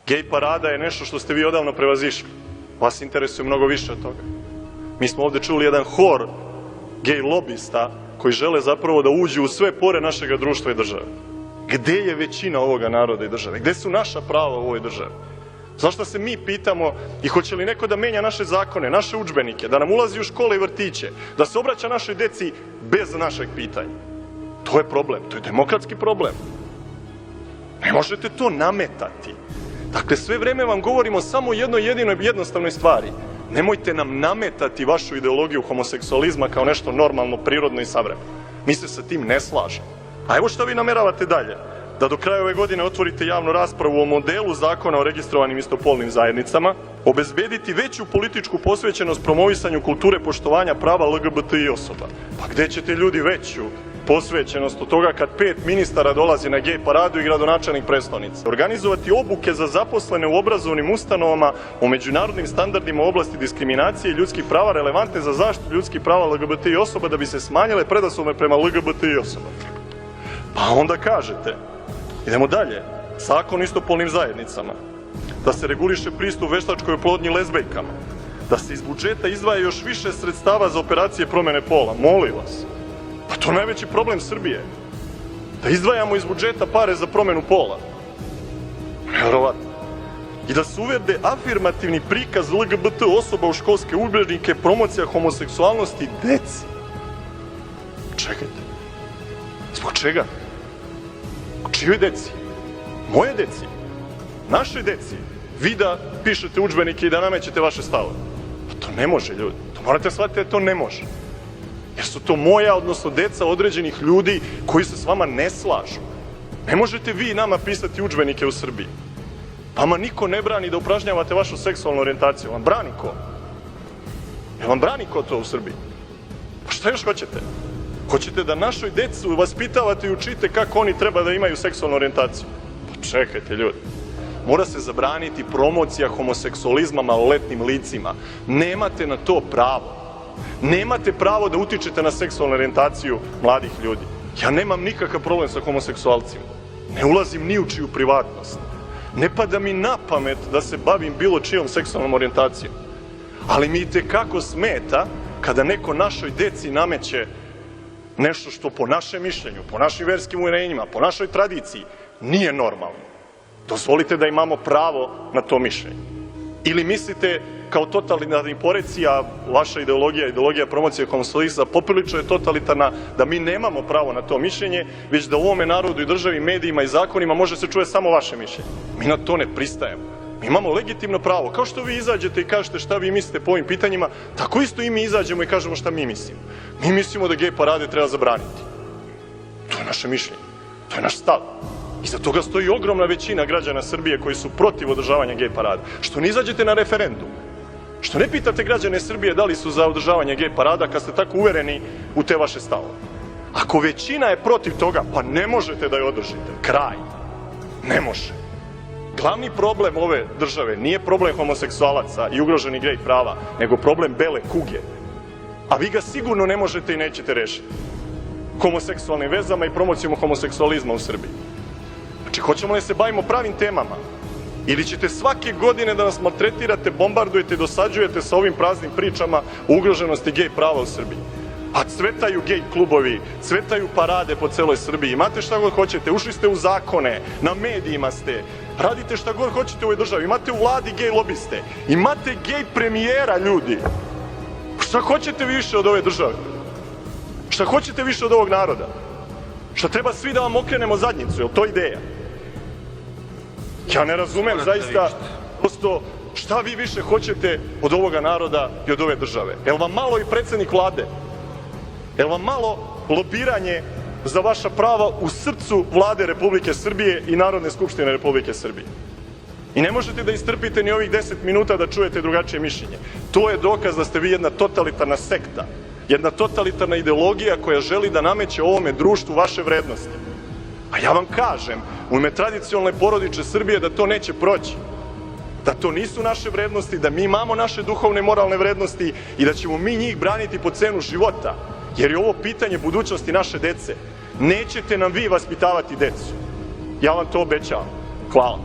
Gej parada je nešto što ste vi odavno prevazišli. Vas interesuje mnogo više od toga. Mi smo ovde čuli jedan hor gej lobista koji žele zapravo da uđu u sve pore našeg društva i države. Gde je većina ovoga naroda i države? Gde su naša prava u ovoj državi? Zašto se mi pitamo i hoće li neko da menja naše zakone, naše udžbenike, da nam ulazi u škole i vrtiće, da se obraća našoj deci bez našeg pitanja? To je problem, to je demokratski problem. Ne možete to nametati. Dakle, sve vreme vam govorimo samo o jednoj jedinoj jednostavnoj stvari. Nemojte nam nametati vašu ideologiju homoseksualizma kao nešto normalno, prirodno i savremeno. Mi se sa tim ne slažemo. A evo šta vi nameravate dalje. Da do kraja ove godine otvorite javnu raspravu o modelu zakona o registrovanim istopolnim zajednicama, obezbediti veću političku posvećenost promovisanju kulture poštovanja prava LGBTI osoba. Pa gde ćete ljudi veću posvećenost od toga kad 5 ministara dolazi na gej paradu i gradonačelnik prestonice? Organizovati obuke za zaposlene u obrazovnim ustanovama o međunarodnim standardima u oblasti diskriminacije i ljudskih prava relevantne za zaštitu ljudskih prava LGBTI osoba da bi se smanjile predrasude prema LGBTI osobama. Pa onda kažete, idemo dalje, zakon o istopolnim zajednicama, da se reguliše pristup veštačkoj oplodnji lezbejkama, da se iz budžeta izdvaja još više sredstava za operacije promene pola. Molim vas, pa to je najveći problem Srbije, da izdvajamo iz budžeta pare za promenu pola. Verovatno. I da se uvede afirmativni prikaz LGBT osoba u školske udžbenike, promocija homoseksualnosti deci. Čekajte, zbog čega? Čijoj deci? Moje deci? Naše deci? Vi da pišete udžbenike i da namećete vaše stavove? Pa to ne može, ljudi. To morate shvatiti da to ne može. Jer su to moja, odnosno deca određenih ljudi koji se s vama ne slažu. Ne možete vi nama pisati udžbenike u Srbiji. Vama niko ne brani da upražnjavate vašu seksualnu orijentaciju. Vam brani ko? Jel vam brani ko to u Srbiji? Pa šta još hoćete? Hoćete da našoj decu vaspitavate i učite kako oni treba da imaju seksualnu orijentaciju? Pa čekajte, ljudi. Mora se zabraniti promocija homoseksualizma maloletnim licima. Nemate na to pravo. Nemate pravo da utičete na seksualnu orijentaciju mladih ljudi. Ja nemam nikakav problem sa homoseksualcima. Ne ulazim ni u čiju privatnost. Ne pada mi na pamet da se bavim bilo čijom seksualnom orijentacijom. Ali mi itekako smeta kada neko našoj deci nameće nešto što po našem mišljenju, po našim verskim uverenjima, po našoj tradiciji nije normalno. Dozvolite da imamo pravo na to mišljenje. Ili mislite kao totalitarni poreci, a vaša ideologija, ideologija promocije homoseksualizma poprilično je totalitarna, da mi nemamo pravo na to mišljenje, već da u ovome narodu i državi, medijima i zakonima može se čuje samo vaše mišljenje. Mi na to ne pristajemo. Mi imamo legitimno pravo. Kao što vi izađete i kažete šta vi mislite po ovim pitanjima, tako isto i mi izađemo i kažemo šta mi mislimo. Mi mislimo da gej parade treba zabraniti. To je naše mišljenje. To je naš stav. Iza toga stoji ogromna većina građana Srbije koji su protiv održavanja gej parada. Što ne izađete na referendum? Što ne pitate građane Srbije da li su za održavanje gej parada kad ste tako uvereni u te vaše stavove? Ako većina je protiv toga, pa ne možete da je održite. Kraj. Ne može. Glavni problem ove države nije problem homoseksualaca i ugroženih gej prava, nego problem bele kuge. A vi ga sigurno ne možete i nećete rešiti homoseksualnim vezama i promocijom homoseksualizma u Srbiji. Znači, hoćemo li se bavimo pravim temama? Ili ćete svake godine da nas maltretirate, bombardujete i dosađujete sa ovim praznim pričama o ugroženosti gej prava u Srbiji? A cvetaju gej klubovi, cvetaju parade po celoj Srbiji. Imate šta god hoćete, ušli ste u zakone, na medijima ste, radite šta god hoćete u ovoj državi. Imate u vladi gej lobiste, imate gej premijera, ljudi. Šta hoćete više od ove države? Šta hoćete više od ovog naroda? Šta treba svi da vam okrenemo zadnjicu, je li to ideja? Ja ne razumem zaista, prosto, šta vi više hoćete od ovoga naroda i od ove države? Je li vam malo i predsednik vlade? Je li vam malo lobiranje za vaša prava u srcu Vlade Republike Srbije i Narodne skupštine Republike Srbije? I ne možete da istrpite ni ovih 10 minuta da čujete drugačije mišljenje. To je dokaz da ste vi jedna totalitarna sekta, jedna totalitarna ideologija koja želi da nameće ovome društvu vaše vrednosti. A ja vam kažem, u ime tradicionalne porodične Srbije, da to neće proći. Da to nisu naše vrednosti, da mi imamo naše duhovne i moralne vrednosti i da ćemo mi njih braniti po cenu života. Jer je ovo pitanje budućnosti naše dece. Nećete nam vi vaspitavati decu. Ja vam to obećavam. Hvala.